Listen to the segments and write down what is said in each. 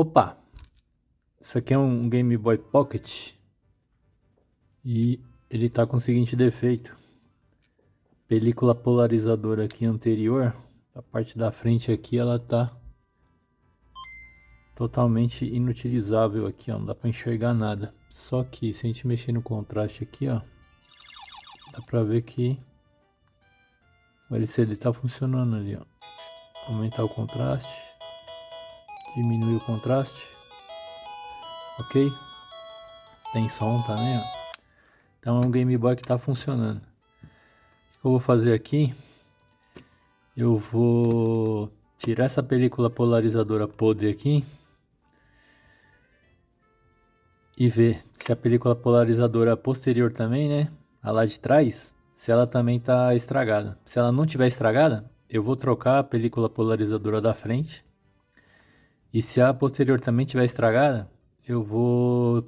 Opa, isso aqui é um Game Boy Pocket e ele tá com o seguinte defeito. Película polarizadora aqui anterior, a parte da frente aqui, ela tá totalmente inutilizável aqui, ó, não dá pra enxergar nada. Só que se a gente mexer no contraste aqui, ó, dá pra ver que o LCD tá funcionando ali, ó. Aumentar o contraste, diminuir o contraste, ok? Tem som também, ó. Então é um Game Boy que tá funcionando. O que eu vou fazer aqui? Eu vou tirar essa película polarizadora podre aqui e ver se a película polarizadora posterior também, né, a lá de trás, se ela também tá estragada. Se ela não tiver estragada, eu vou trocar a película polarizadora da frente. E se a posterior também tiver estragada, eu vou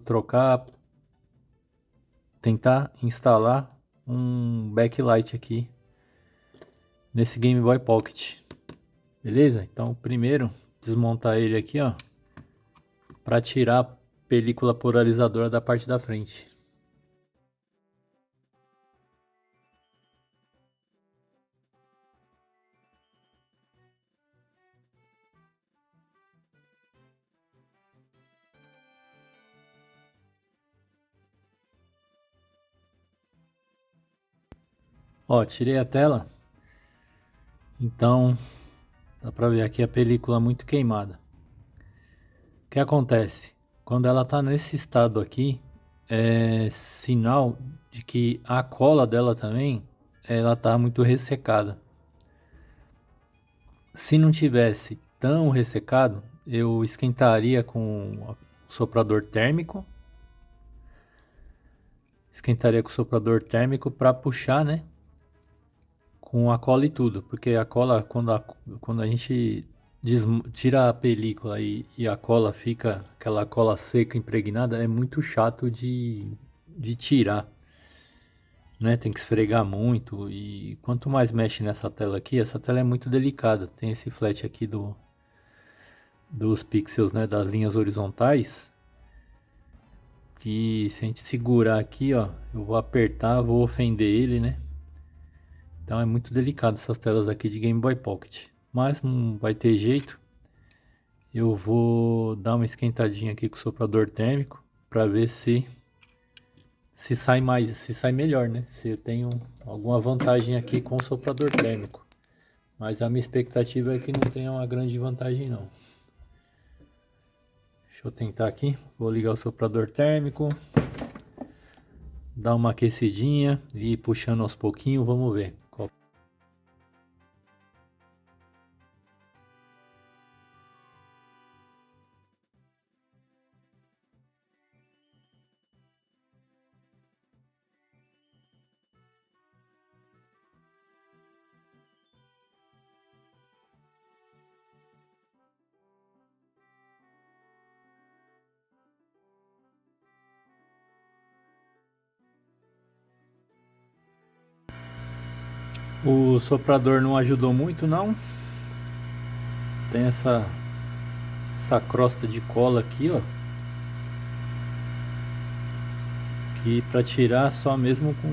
tentar instalar um backlight aqui nesse Game Boy Pocket. Beleza? Então, primeiro, desmontar ele aqui, ó, para tirar a película polarizadora da parte da frente. Ó, tirei a tela. Então, dá para ver aqui a película muito queimada. O que acontece? Quando ela tá nesse estado aqui, é sinal de que a cola dela também, ela tá muito ressecada. Se não tivesse tão ressecado, eu esquentaria com o soprador térmico. Esquentaria com o soprador térmico para puxar, né? Com a cola e tudo. Porque a cola, quando a gente tira a película e a cola fica aquela cola seca impregnada, é muito chato de tirar. Né? Tem que esfregar muito. E quanto mais mexe nessa tela aqui, essa tela é muito delicada. Tem esse flat aqui dos pixels, né, das linhas horizontais, que se a gente segurar aqui, ó, eu vou apertar, vou ofender ele, né? Então é muito delicado essas telas aqui de Game Boy Pocket, mas não vai ter jeito. Eu vou dar uma esquentadinha aqui com o soprador térmico para ver se sai mais, se sai melhor, né? Se eu tenho alguma vantagem aqui com o soprador térmico. Mas a minha expectativa é que não tenha uma grande vantagem não. Deixa eu tentar aqui, vou ligar o soprador térmico, dar uma aquecidinha e ir puxando aos pouquinhos, vamos ver. O soprador não ajudou muito não. Tem essa crosta de cola aqui, ó. Que para tirar só mesmo com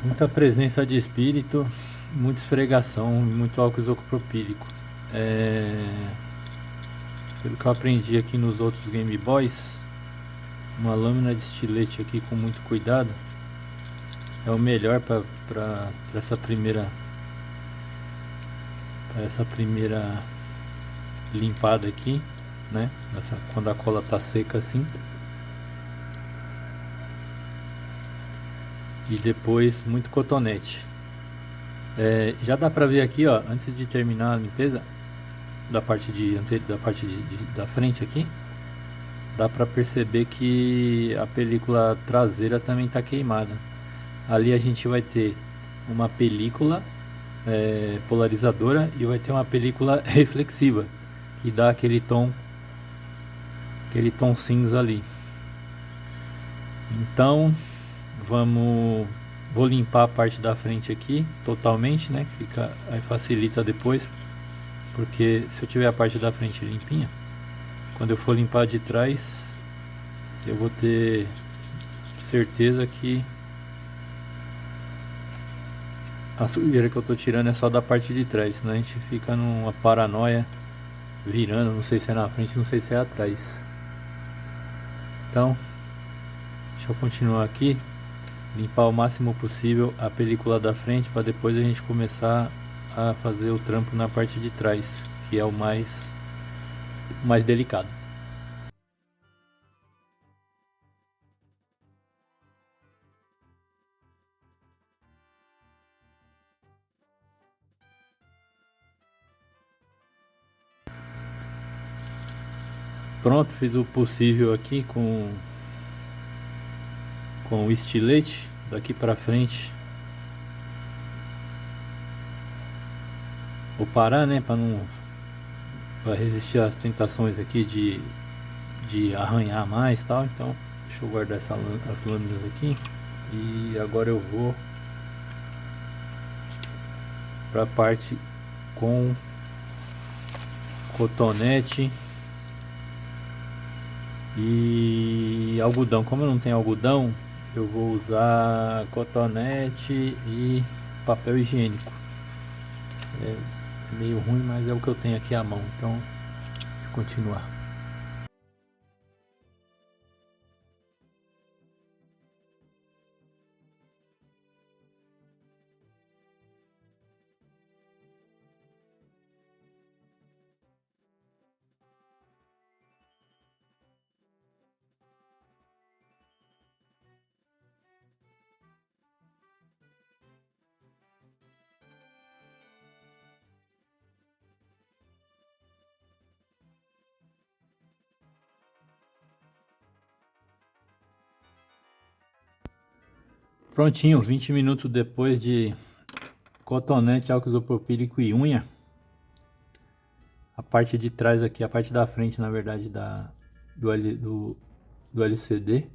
muita presença de espírito, muita esfregação, muito álcool isopropílico. Pelo que eu aprendi aqui nos outros Game Boys, uma lâmina de estilete aqui com muito cuidado é o melhor para essa primeira limpada aqui, né? Quando a cola tá seca assim. E depois muito cotonete. Já dá pra ver aqui, ó, antes de terminar a limpeza da parte da frente aqui, dá pra perceber que a película traseira também tá queimada. Ali a gente vai ter uma película polarizadora e vai ter uma película reflexiva que dá aquele tom cinza ali. Então vamos Vou limpar a parte da frente aqui totalmente, né? Fica, aí facilita depois, porque se eu tiver a parte da frente limpinha, quando eu for limpar de trás, eu vou ter certeza que a sujeira que eu tô tirando é só da parte de trás, senão a gente fica numa paranoia virando, não sei se é na frente, não sei se é atrás. Então, deixa eu continuar aqui, limpar o máximo possível a película da frente para depois a gente começar a fazer o trampo na parte de trás, que é o mais delicado. Pronto, fiz o possível aqui com o estilete daqui para frente. Vou parar, né, para não para resistir às tentações aqui de arranhar mais, tal. Então, deixa eu guardar as lâminas aqui e agora eu vou para a parte com cotonete e algodão. Como eu não tenho algodão, eu vou usar cotonete e papel higiênico. É meio ruim, mas é o que eu tenho aqui à mão. Então, deixa eu continuar. Prontinho, 20 minutos depois de cotonete, álcool isopropílico e unha. A parte de trás aqui, a parte da frente, na verdade, do LCD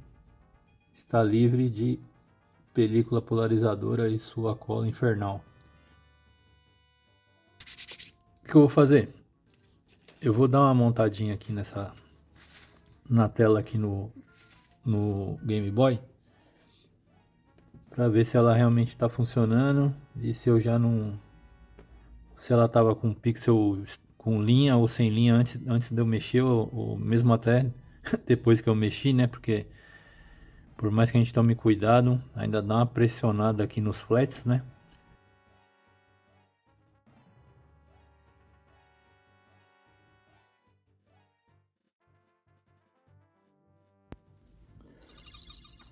está livre de película polarizadora e sua cola infernal. O que eu vou fazer? Eu vou dar uma montadinha aqui na tela aqui no Game Boy para ver se ela realmente está funcionando e se eu já não, se ela tava com pixel com linha ou sem linha antes de eu mexer ou mesmo até depois que eu mexi, né? Porque por mais que a gente tome cuidado, ainda dá uma pressionada aqui nos flats, né?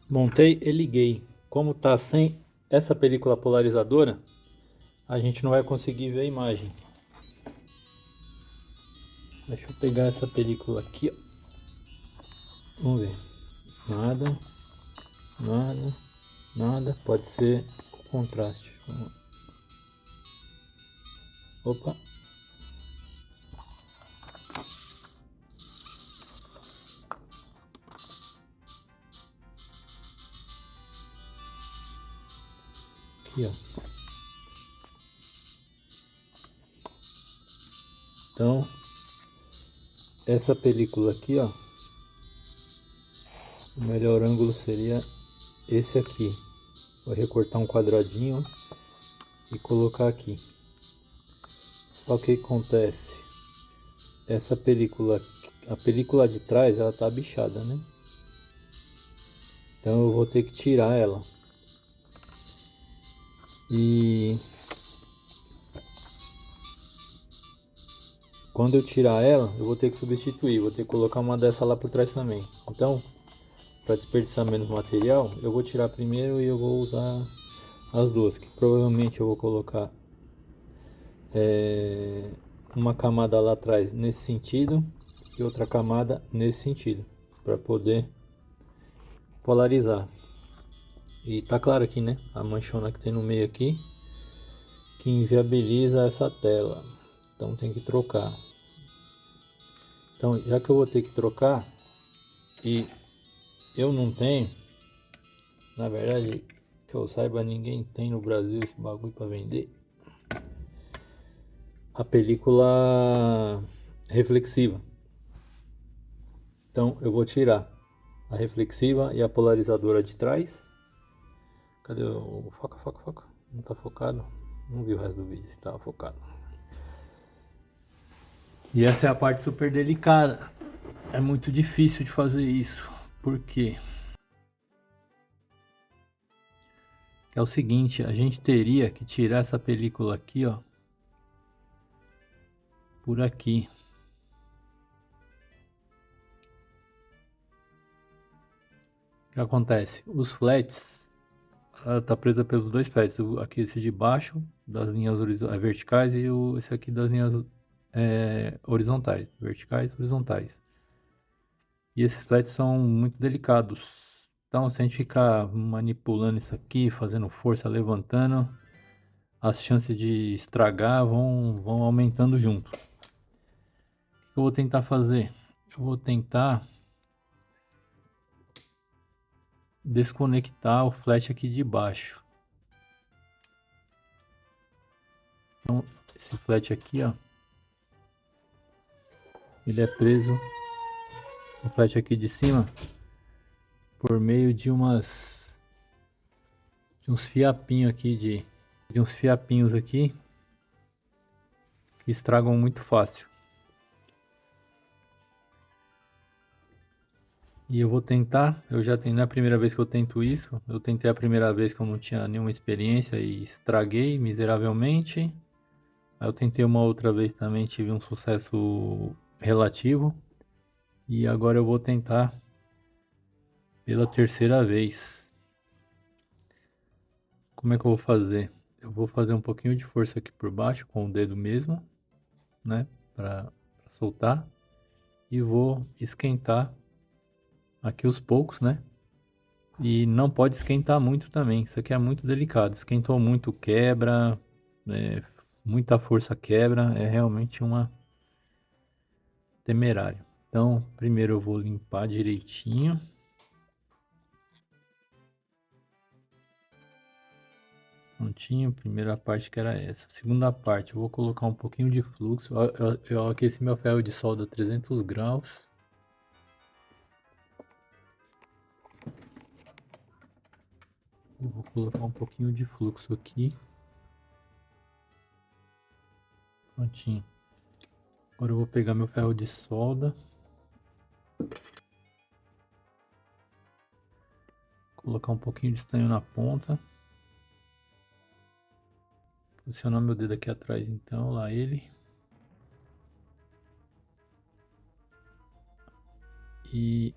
Montei e liguei. Como tá sem essa película polarizadora, a gente não vai conseguir ver a imagem. Deixa eu pegar essa película aqui, ó. Vamos ver. Nada, nada, nada. Pode ser o contraste. Opa. Aqui, ó. Então, essa película aqui, ó. O melhor ângulo seria esse aqui. Vou recortar um quadradinho e colocar aqui. Só que o que acontece? Essa película, a película de trás, ela tá bichada, né? Então eu vou ter que tirar ela. E quando eu tirar ela, eu vou ter que substituir. Vou ter que colocar uma dessa lá por trás também. Então, para desperdiçar menos material, eu vou tirar primeiro e eu vou usar as duas. Que provavelmente eu vou colocar uma camada lá atrás nesse sentido e outra camada nesse sentido, para poder polarizar. E tá claro aqui, né? A manchona que tem no meio aqui que inviabiliza essa tela. Então tem que trocar. Então, já que eu vou ter que trocar e eu não tenho, na verdade, Que eu saiba, ninguém tem no Brasil esse bagulho pra vender. A película reflexiva. Então eu vou tirar a reflexiva e a polarizadora de trás. Cadê o... Foca, foca, foca. Não tá focado. Não vi o resto do vídeo se tava focado. E essa é a parte super delicada. É muito difícil de fazer isso. Por quê? É o seguinte, a gente teria que tirar essa película aqui, ó. Por aqui. O que acontece? Os flats, ela tá presa pelos dois flats. Aqui esse de baixo, das linhas verticais, e esse aqui das linhas horizontais. Verticais, horizontais. E esses flats são muito delicados. Então, se a gente ficar manipulando isso aqui, fazendo força, levantando, as chances de estragar vão aumentando junto. O que eu vou tentar fazer? Eu vou tentar desconectar o flat aqui de baixo. Então, esse flat aqui, ó, ele é preso no flat aqui de cima por meio de uns fiapinhos aqui de uns fiapinhos aqui que estragam muito fácil. E eu vou tentar, não é a primeira vez que eu tento isso. Eu tentei a primeira vez que eu não tinha nenhuma experiência e estraguei miseravelmente. Aí eu tentei uma outra vez também, tive um sucesso relativo. E agora eu vou tentar pela terceira vez. Como é que eu vou fazer? Eu vou fazer um pouquinho de força aqui por baixo com o dedo mesmo, né? Para soltar. E vou esquentar aqui os poucos, né? E não pode esquentar muito também. Isso aqui é muito delicado. Esquentou muito, quebra. Muita força quebra. É realmente uma temerário. Então, primeiro eu vou limpar direitinho. Prontinho. Primeira parte que era essa. Segunda parte, eu vou colocar um pouquinho de fluxo. Eu aqueci meu ferro de solda a 300 graus. Eu vou colocar um pouquinho de fluxo aqui. Prontinho. Agora eu vou pegar meu ferro de solda. Colocar um pouquinho de estanho na ponta. Posicionar meu dedo aqui atrás então, lá ele. E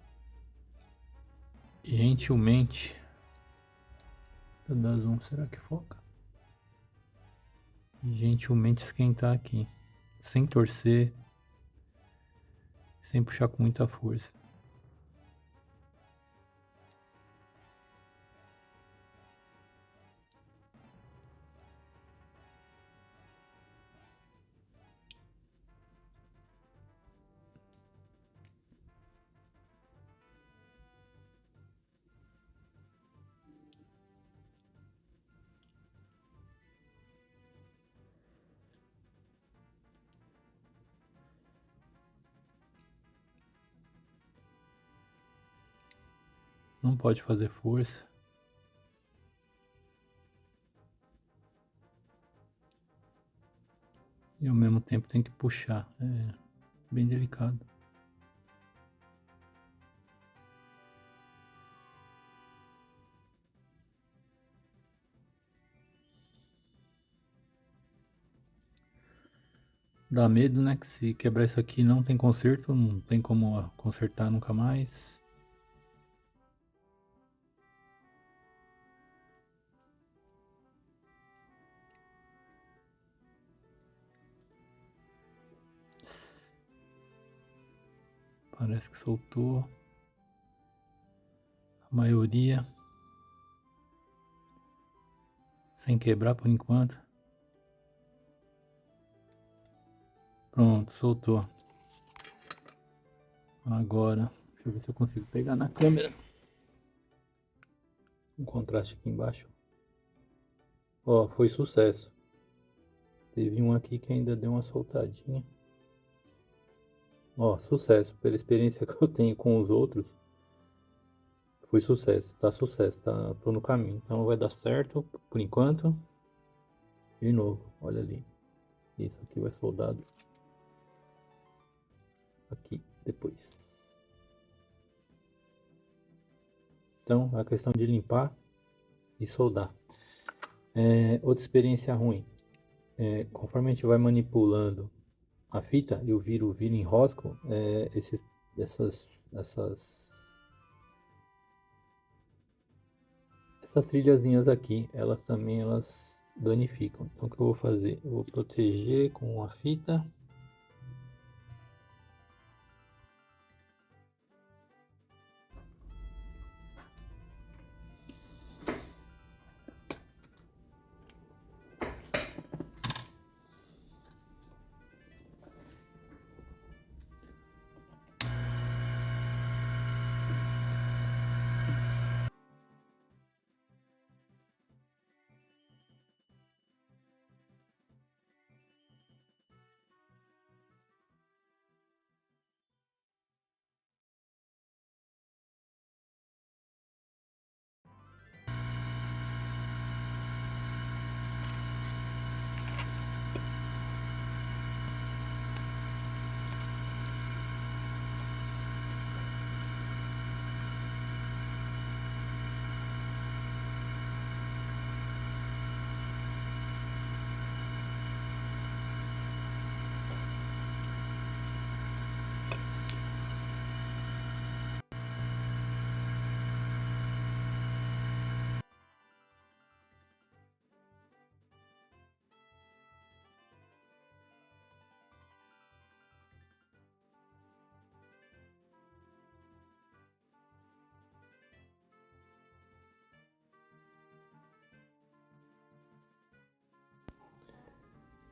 gentilmente... Tá da zoom, será que foca? E gentilmente esquentar aqui. Sem torcer. Sem puxar com muita força. Não pode fazer força. E ao mesmo tempo tem que puxar. É bem delicado. Dá medo, né? Que se quebrar isso aqui não tem conserto. Não tem como consertar nunca mais. Parece que soltou. A maioria. Sem quebrar por enquanto. Pronto, soltou. Agora, deixa eu ver se eu consigo pegar na câmera. Um contraste aqui embaixo. Ó, foi sucesso. Teve um aqui que ainda deu uma soltadinha. Ó, sucesso. Pela experiência que eu tenho com os outros, foi sucesso. Tá sucesso, tá, tô no caminho. Então vai dar certo por enquanto. De novo, olha ali. Isso aqui vai soldado aqui depois. Então, a questão de limpar e soldar. Outra experiência ruim. Conforme a gente vai manipulando a fita e o viro enrosco, essas trilhazinhas aqui, elas danificam. Então o que eu vou fazer? Eu vou proteger com a fita.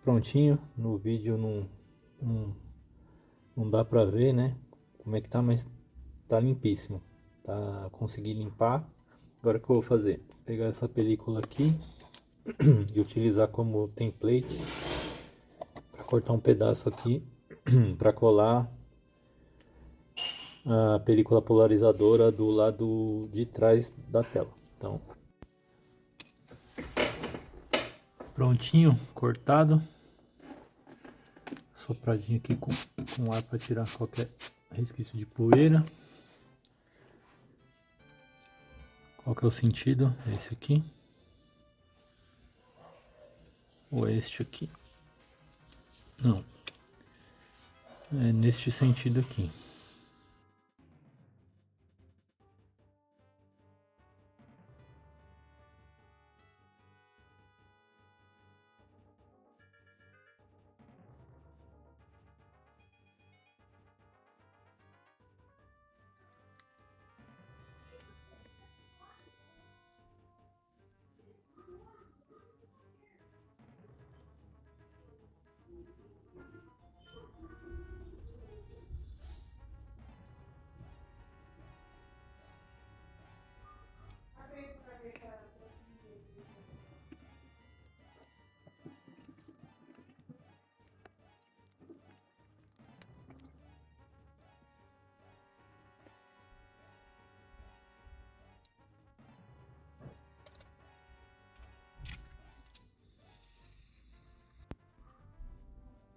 Prontinho. No vídeo não, não dá pra ver, né? Como é que tá, mas tá limpíssimo. Tá, consegui limpar. Agora o que eu vou fazer? Vou pegar essa película aqui e utilizar como template para cortar um pedaço aqui para colar a película polarizadora do lado de trás da tela. Então, prontinho, cortado. Sopradinho aqui com ar para tirar qualquer resquício de poeira. Qual que é o sentido? É esse aqui? Ou é este aqui? Não. É neste sentido aqui.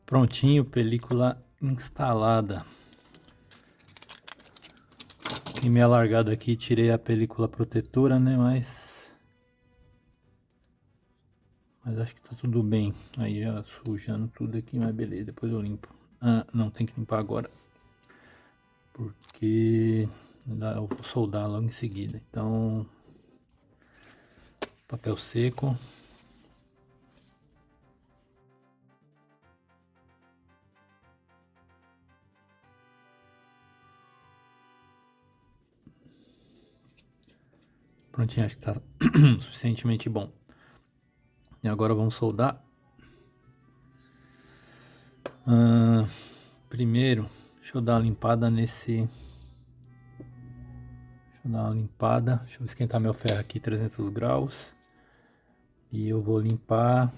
Prontinho, película instalada. Em minha largada aqui, tirei a película protetora, né? Mas acho que tá tudo bem. Aí já sujando tudo aqui, mas beleza, depois eu limpo. Ah, não, tem que limpar agora. Porque eu vou soldar logo em seguida. Então, papel seco. Prontinho, acho que tá suficientemente bom. E agora vamos soldar. Primeiro, deixa eu dar uma limpada nesse... Deixa eu dar uma limpada. Deixa eu esquentar meu ferro aqui, 300 graus. E eu vou limpar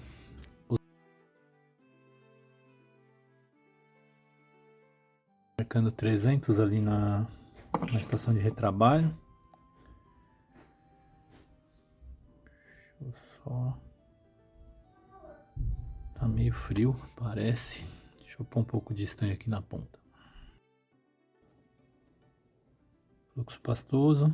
marcando 300 ali na estação de retrabalho. Deixa eu só... Tá meio frio, parece. Deixa eu pôr um pouco de estanho aqui na ponta. Fluxo pastoso.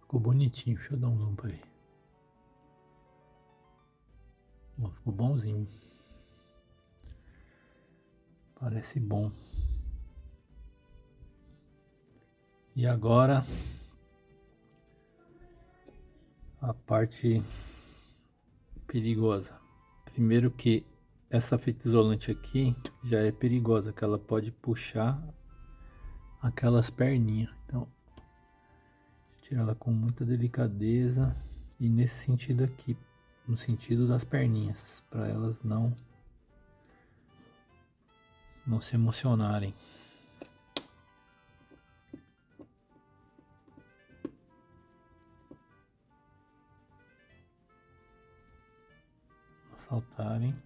Ficou bonitinho, deixa eu dar um zoom pra ver. Ó, ficou bonzinho. Parece bom. E agora a parte perigosa. Primeiro que essa fita isolante aqui já é perigosa, que ela pode puxar aquelas perninhas. Então, tira ela com muita delicadeza e nesse sentido aqui, no sentido das perninhas, para elas não se emocionarem. Saltarem.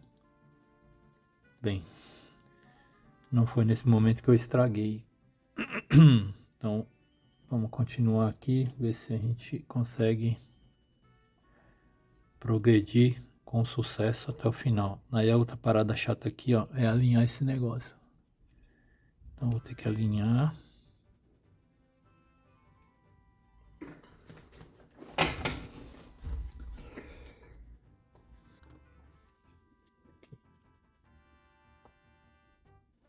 Bem, não foi nesse momento que eu estraguei. Então, vamos continuar aqui, ver se a gente consegue progredir com sucesso até o final. Aí a outra parada chata aqui, ó, é alinhar esse negócio. Então vou ter que alinhar.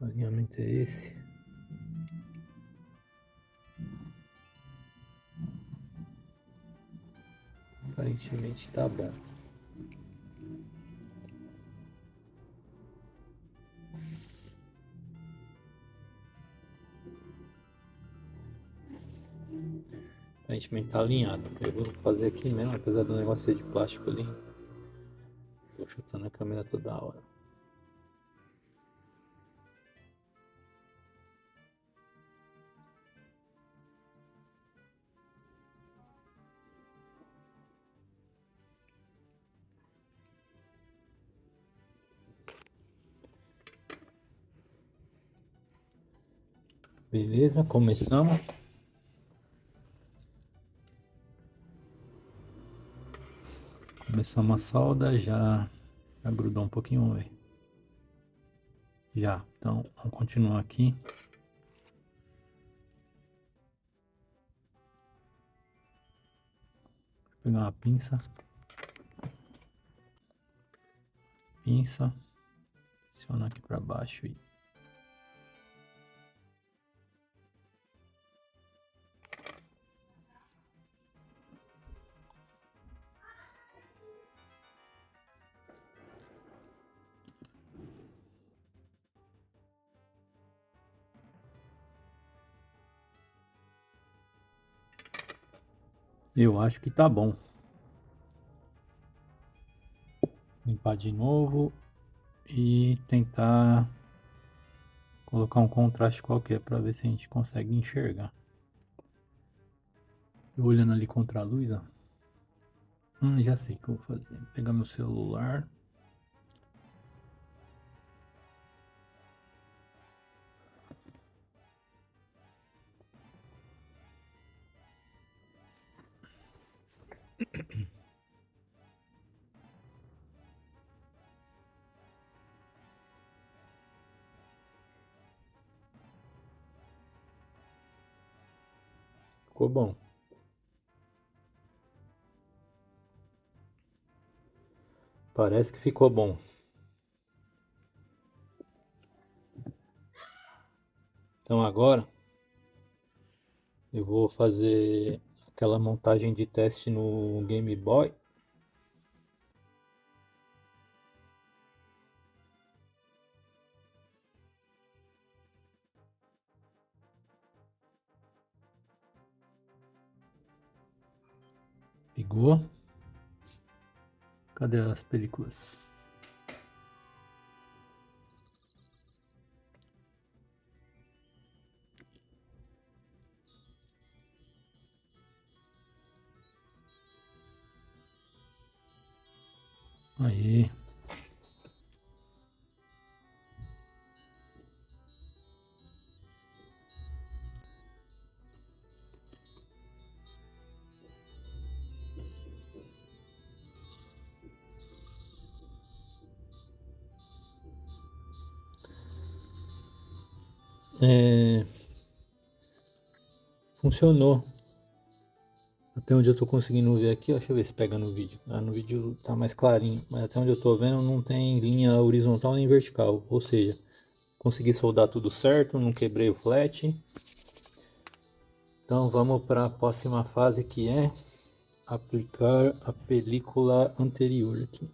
O alinhamento é esse. Aparentemente tá bom. Aparentemente tá alinhado. Eu vou fazer aqui mesmo, apesar do negócio ser de plástico ali. Tô chutando a câmera toda hora. Beleza, começamos. Começamos a solda, já grudou um pouquinho, vamos ver. Já, então vamos continuar aqui. Vou pegar uma pinça. Adiciona aqui para baixo e eu acho que tá bom. Limpar de novo e tentar colocar um contraste qualquer para ver se a gente consegue enxergar. Eu olhando ali contra a luz, ó. Já sei o que eu vou fazer. Vou pegar meu celular. Ficou bom. Parece que ficou bom. Então agora eu vou fazer aquela montagem de teste no Game Boy. Ligou. Cadê as películas? Aí. Funcionou. Até onde eu tô conseguindo ver aqui, ó, deixa eu ver se pega no vídeo. No vídeo tá mais clarinho, mas até onde eu tô vendo não tem linha horizontal nem vertical. Ou seja, consegui soldar tudo certo, não quebrei o flat. Então vamos para a próxima fase, que é aplicar a película anterior aqui.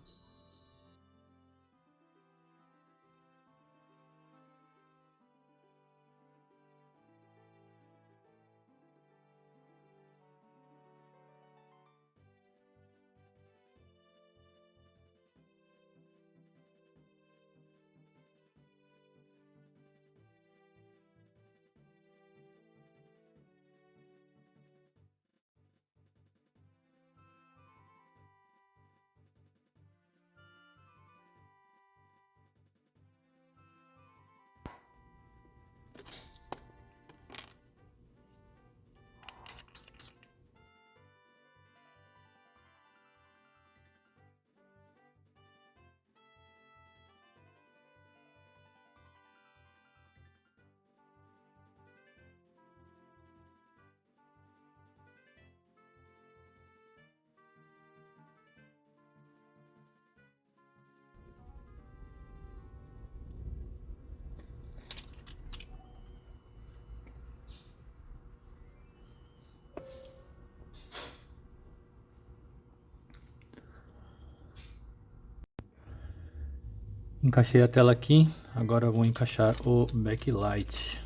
Encaixei a tela aqui, agora eu vou encaixar o backlight.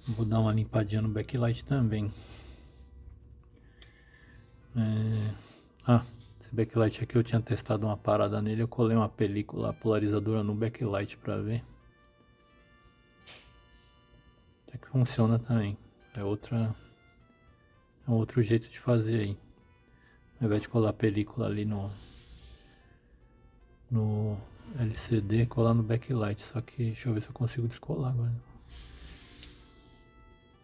Vou dar uma limpadinha no backlight também. Esse backlight aqui eu tinha testado uma parada nele, eu colei uma película polarizadora no backlight para ver. Até que funciona também. É um outro jeito de fazer aí. Ao invés de colar a película ali no LCD, colar no backlight. Só que deixa eu ver se eu consigo descolar agora.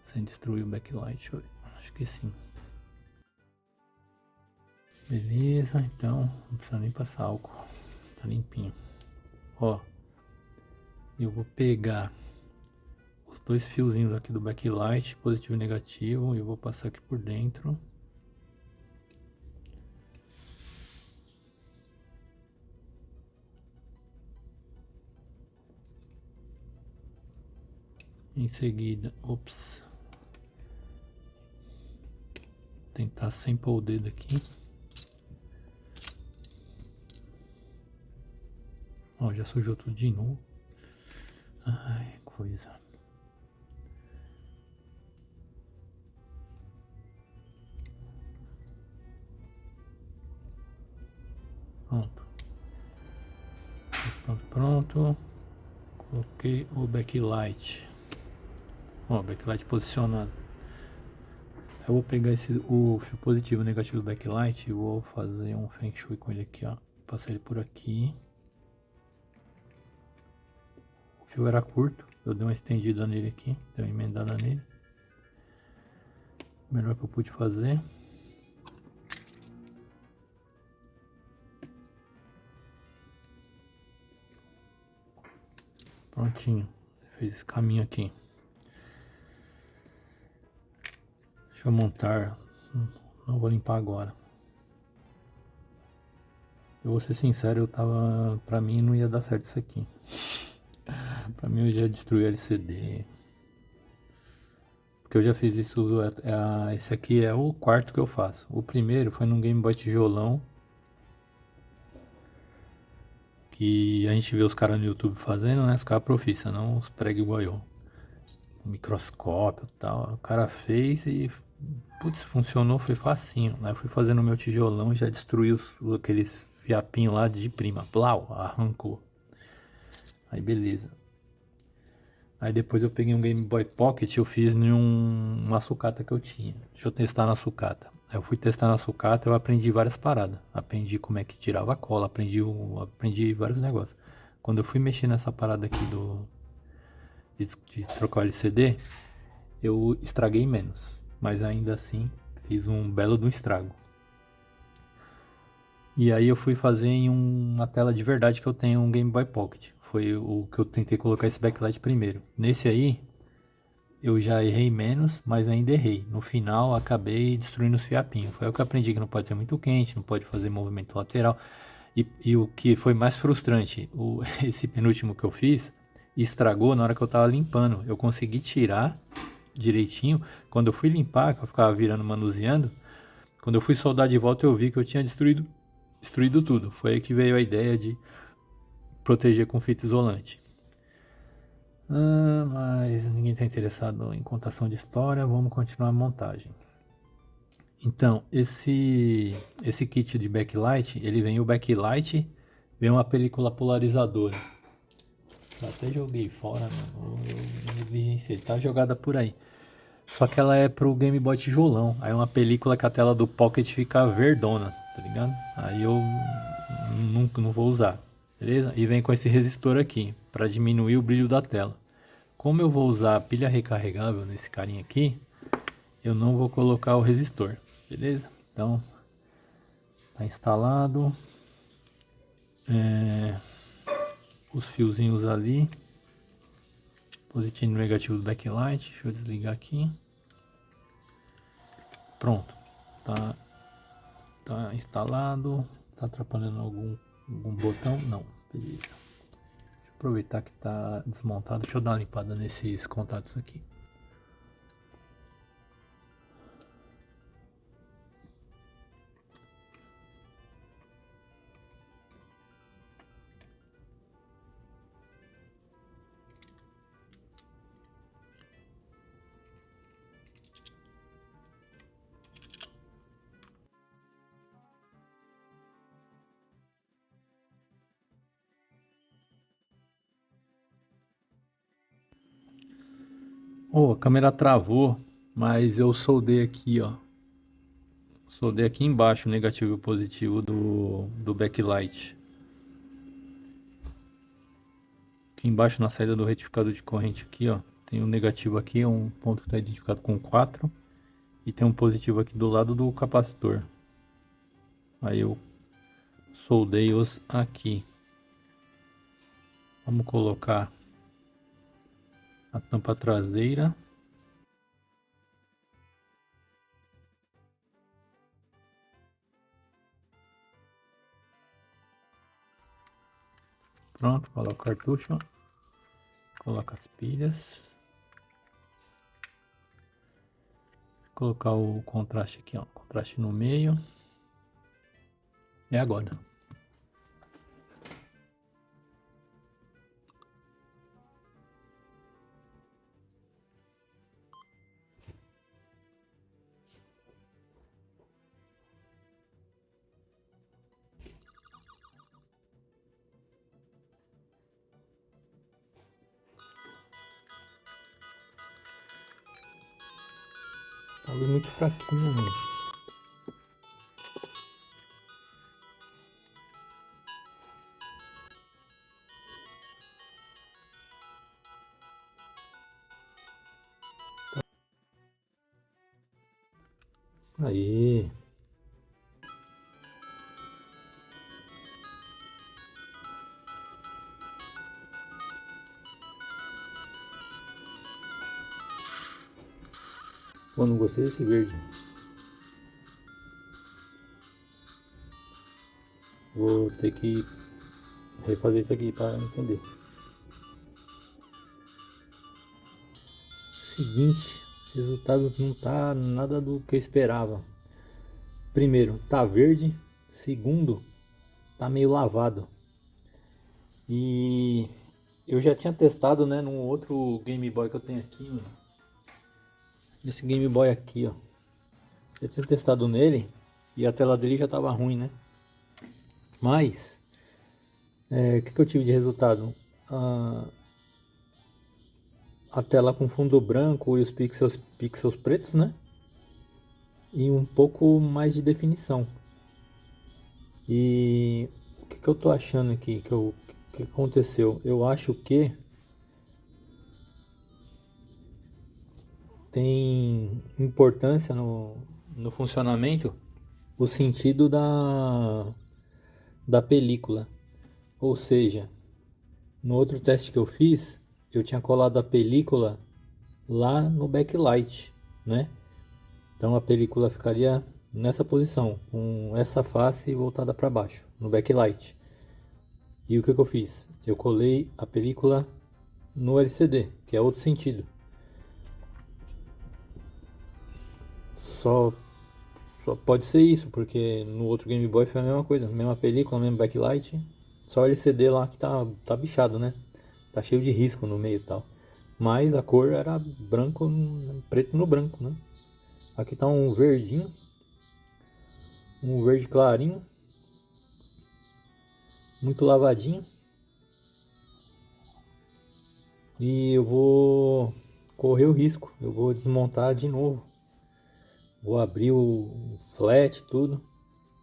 Sem destruir o backlight. Deixa eu ver. Acho que sim. Beleza, então não precisa nem passar álcool. Tá limpinho. Ó, eu vou pegar os dois fiozinhos aqui do backlight, positivo e negativo, e eu vou passar aqui por dentro. Em seguida, tentar sem pôr o dedo aqui. Ó, já sujou tudo de novo. Ai, coisa. Pronto. Pronto. Coloquei o backlight. Ó, backlight posicionado. Eu vou pegar o fio positivo e negativo do backlight e vou fazer um Feng Shui com ele aqui, ó. Passar ele por aqui. O fio era curto, eu dei uma estendida nele aqui, dei uma emendada nele. Melhor que eu pude fazer. Prontinho, fez esse caminho aqui. Deixa eu montar, não vou limpar agora. Eu vou ser sincero, pra mim não ia dar certo isso aqui. Pra mim eu já destruí LCD. Porque eu já fiz isso, esse aqui é o quarto que eu faço. O primeiro foi num Game Boy tijolão. Que a gente vê os caras no YouTube fazendo, né? Os caras profissionais, não os prego igual eu. Microscópio e tal. O cara fez e Putz, funcionou, foi facinho. Aí eu fui fazendo meu tijolão e já destruí aqueles fiapinhos lá de prima. Blau, arrancou. Aí beleza. Aí depois eu peguei um Game Boy Pocket e eu fiz em uma sucata que eu tinha. Deixa eu testar na sucata. Aí eu fui testar na sucata, eu aprendi várias paradas. Aprendi como é que tirava a cola, aprendi vários negócios. Quando eu fui mexer nessa parada aqui de trocar o LCD, eu estraguei menos. Mas ainda assim, fiz um belo do estrago. E aí eu fui fazer em uma tela de verdade que eu tenho um Game Boy Pocket. Foi o que eu tentei colocar esse backlight primeiro. Nesse aí, eu já errei menos, mas ainda errei. No final, acabei destruindo os fiapinhos. Foi o que eu aprendi que não pode ser muito quente, não pode fazer movimento lateral. E o que foi mais frustrante, esse penúltimo que eu fiz, estragou na hora que eu tava limpando. Eu consegui tirar direitinho. Quando eu fui limpar, que eu ficava virando, manuseando, quando eu fui soldar de volta, eu vi que eu tinha destruído tudo. Foi aí que veio a ideia de proteger com fita isolante. Mas ninguém está interessado em contação de história, vamos continuar a montagem. Então, esse kit de backlight, ele vem o backlight, vem uma película polarizadora. Eu até joguei fora, mano. Eu negligenciei, tá jogada por aí. Só que ela é pro Game Boy tijolão. Aí é uma película que a tela do Pocket fica verdona, tá ligado? Aí eu não vou usar, beleza? E vem com esse resistor aqui, para diminuir o brilho da tela. Como eu vou usar a pilha recarregável nesse carinha aqui, eu não vou colocar o resistor, beleza? Então, tá instalado. Os fiozinhos ali. Positivo e negativo do backlight. Deixa eu desligar aqui. Pronto. Tá instalado. Tá atrapalhando algum botão? Não. Beleza. Deixa eu aproveitar que tá desmontado. Deixa eu dar uma limpada nesses contatos aqui. Oh, a câmera travou, mas eu soldei aqui, ó. Soldei aqui embaixo o negativo e o positivo do backlight. Aqui embaixo na saída do retificador de corrente aqui, ó. Tem um negativo aqui, um ponto que está identificado com 4. E tem um positivo aqui do lado do capacitor. Aí eu soldei-os aqui. Vamos colocar a tampa traseira. Pronto, coloca o cartucho. Coloca as pilhas. Vou colocar o contraste aqui, ó. Contraste no meio. E agora? Tá muito fraquinho, mano. Aí. Pô, não gostei desse verde. Vou ter que refazer isso aqui para entender. Seguinte, o resultado não tá nada do que eu esperava. Primeiro, tá verde. Segundo, tá meio lavado. E eu já tinha testado, num outro Game Boy que eu tenho aqui, mano. Esse Game Boy aqui, ó. Já tinha testado nele e a tela dele já estava ruim, né? Mas, o que eu tive de resultado? A tela com fundo branco e os pixels pretos, né? E um pouco mais de definição. E o que eu tô achando aqui que aconteceu? Eu acho que tem importância no funcionamento o sentido da película. Ou seja, no outro teste que eu fiz, eu tinha colado a película lá no backlight, né? Então a película ficaria nessa posição, com essa face voltada para baixo, no backlight. E o que eu fiz? Eu colei a película no LCD, que é outro sentido. Só pode ser isso, porque no outro Game Boy foi a mesma coisa, mesma película, mesmo backlight. Só o LCD lá que tá bichado, né? Tá cheio de risco no meio e tal. Mas a cor era branco, preto no branco, né? Aqui tá um verdinho, um verde clarinho, muito lavadinho. E eu vou correr o risco, eu vou desmontar de novo. Vou abrir o flat, tudo.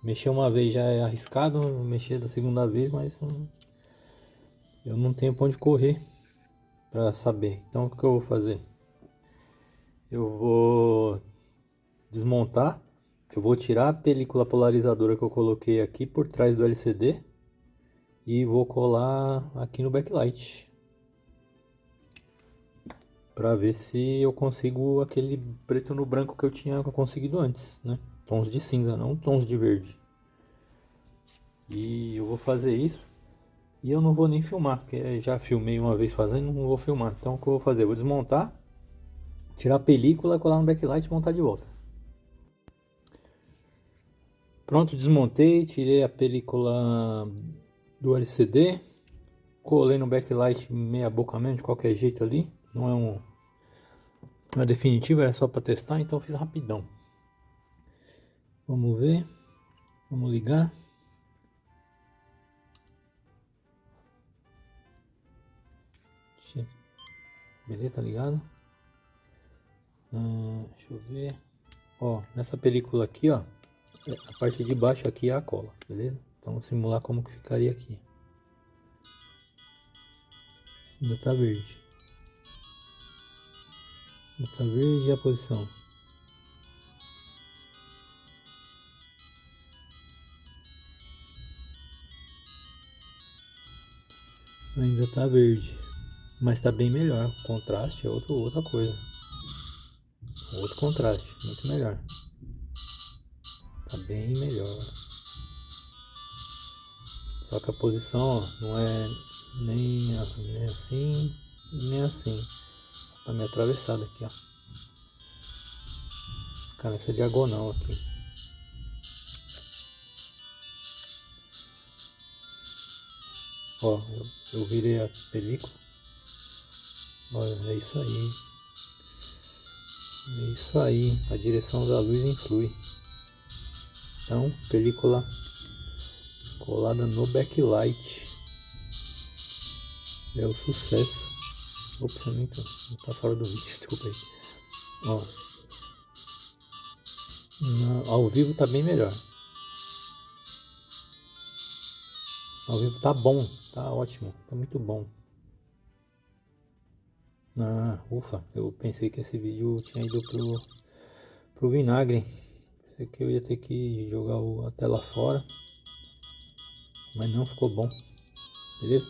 Mexer uma vez já é arriscado, mexer da segunda vez, mas eu não tenho pra onde correr para saber. Então o que eu vou fazer? Eu vou desmontar, eu vou tirar a película polarizadora que eu coloquei aqui por trás do LCD e vou colar aqui no backlight para ver se eu consigo aquele preto no branco que eu tinha conseguido antes, né? Tons de cinza, não tons de verde. E eu vou fazer isso e eu não vou nem filmar, porque já filmei uma vez fazendo, não vou filmar. Então o que eu vou fazer? Eu vou desmontar, tirar a película, colar no backlight e montar de volta. Pronto, desmontei, tirei a película do LCD, colei no backlight meia boca mesmo, de qualquer jeito ali. Não é definitivo, era só para testar, então eu fiz rapidão. Vamos ver, vamos ligar. Beleza, tá ligado? Deixa eu ver. Ó, nessa película aqui, ó, a parte de baixo aqui é a cola, beleza? Então vou simular como que ficaria aqui. Ainda tá verde. Ainda tá verde e a posição. Ainda tá verde. Mas tá bem melhor. O contraste é outra coisa. Outro contraste, muito melhor. Tá bem melhor. Só que a posição, ó, não é nem assim, nem assim. Tá meio atravessada aqui, ó. Cara, essa diagonal aqui. Ó, eu virei a película. Olha, é isso aí. É isso aí. A direção da luz influi. Então, película colada no backlight. É o sucesso. Ops, não tá fora do vídeo, desculpa aí. Ó, ao vivo tá bem melhor. Ao vivo tá bom, tá ótimo, tá muito bom. Ufa, eu pensei que esse vídeo tinha ido pro vinagre. Pensei que eu ia ter que jogar a tela fora. Mas não ficou bom. Beleza?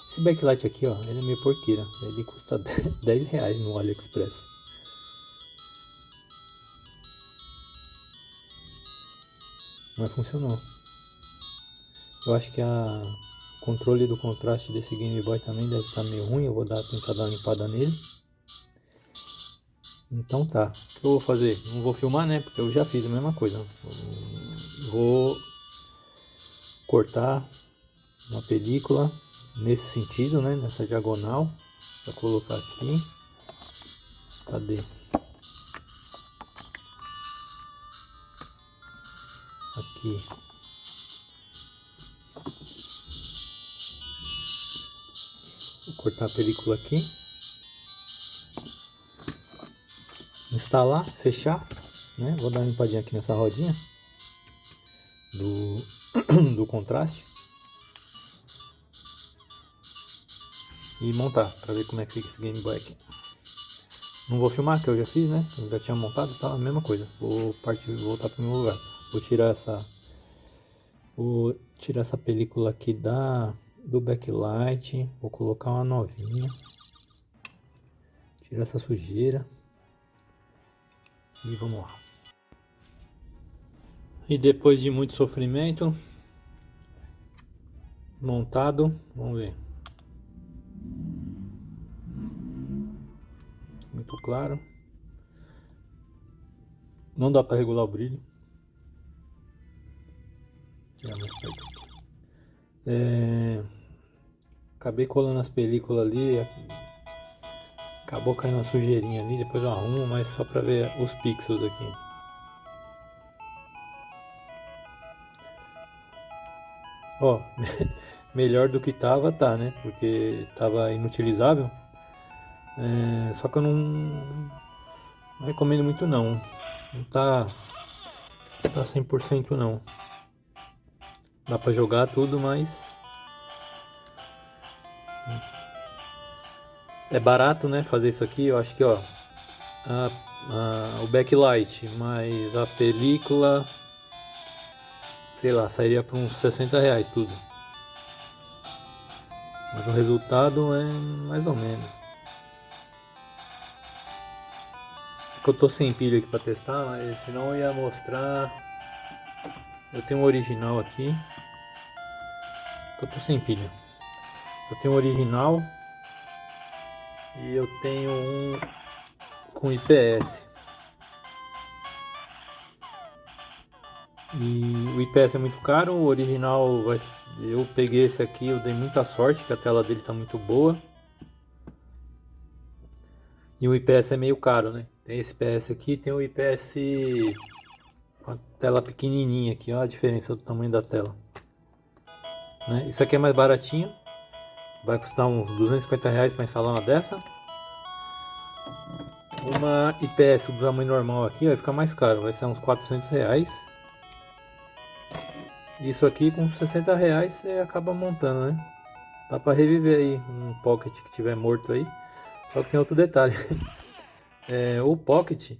Esse backlight aqui, ó, ele é meio porqueira. Ele custa 10 reais no AliExpress. Mas funcionou. Eu acho que o controle do contraste desse Game Boy também deve estar meio ruim. Eu vou tentar dar uma limpada nele. Então tá. O que eu vou fazer? Não vou filmar, né? Porque eu já fiz a mesma coisa. Vou cortar uma película nesse sentido, né? Nessa diagonal. Vou colocar aqui. Cadê? aqui. Vou cortar a película aqui. Instalar, fechar, né? Vou dar uma limpadinha aqui nessa rodinha do contraste. E montar, para ver como é que fica esse Game Boy aqui. Não vou filmar, que eu já fiz, né? Eu já tinha montado, tá a mesma coisa. Vou voltar para o meu lugar. Vou tirar essa película aqui do backlight. Vou colocar uma novinha. Tirar essa sujeira. E vamos lá. E depois de muito sofrimento, montado, vamos ver. Muito claro. Não dá para regular o brilho. Acabei colando as películas ali. Acabou caindo uma sujeirinha ali. Depois eu arrumo, mas só para ver os pixels aqui. Ó, melhor do que tava, tá, né? Porque tava inutilizável. Só que eu não recomendo muito não. Não tá 100% não. Dá pra jogar tudo, mas é barato, né? Fazer isso aqui. Eu acho que, ó, o backlight mais a película, sei lá, sairia por uns R$60 tudo. Mas o resultado é mais ou menos. Eu tô sem pilha aqui pra testar, mas senão eu ia mostrar. Eu tenho um original aqui. Eu tô sem pilha. Eu tenho um original e eu tenho um com IPS. E o IPS é muito caro, o original eu peguei esse aqui, eu dei muita sorte que a tela dele tá muito boa. E o IPS é meio caro, né? Tem esse IPS aqui, tem o IPS com a tela pequenininha aqui, ó a diferença do tamanho da tela. Né? Isso aqui é mais baratinho, vai custar uns R$250 para instalar uma dessa. Uma IPS do tamanho normal aqui vai ficar mais caro, vai ser uns R$400. Isso aqui com R$60 você acaba montando, né? Dá para reviver aí um Pocket que tiver morto aí. Só que tem outro detalhe. O Pocket,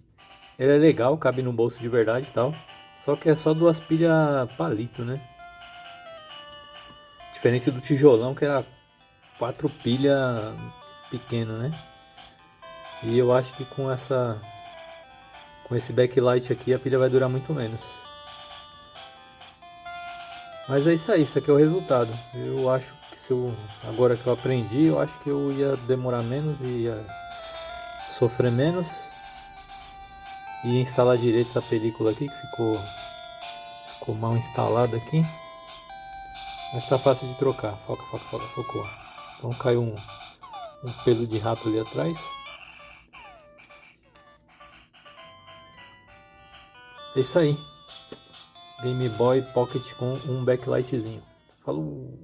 ele é legal, cabe no bolso de verdade e tal. Só que é só duas pilhas palito, né? Diferente do tijolão que era 4 pilhas pequeno, né? E eu acho que com esse backlight aqui a pilha vai durar muito menos. Mas é isso aí, isso aqui é o resultado. Eu acho que agora que eu aprendi, eu acho que eu ia demorar menos e ia sofrer menos. E instalar direito essa película aqui que ficou mal instalada aqui. Mas tá fácil de trocar. Focou. Então caiu um pelo de rato ali atrás. É isso aí. Game Boy Pocket com um backlightzinho. Falou!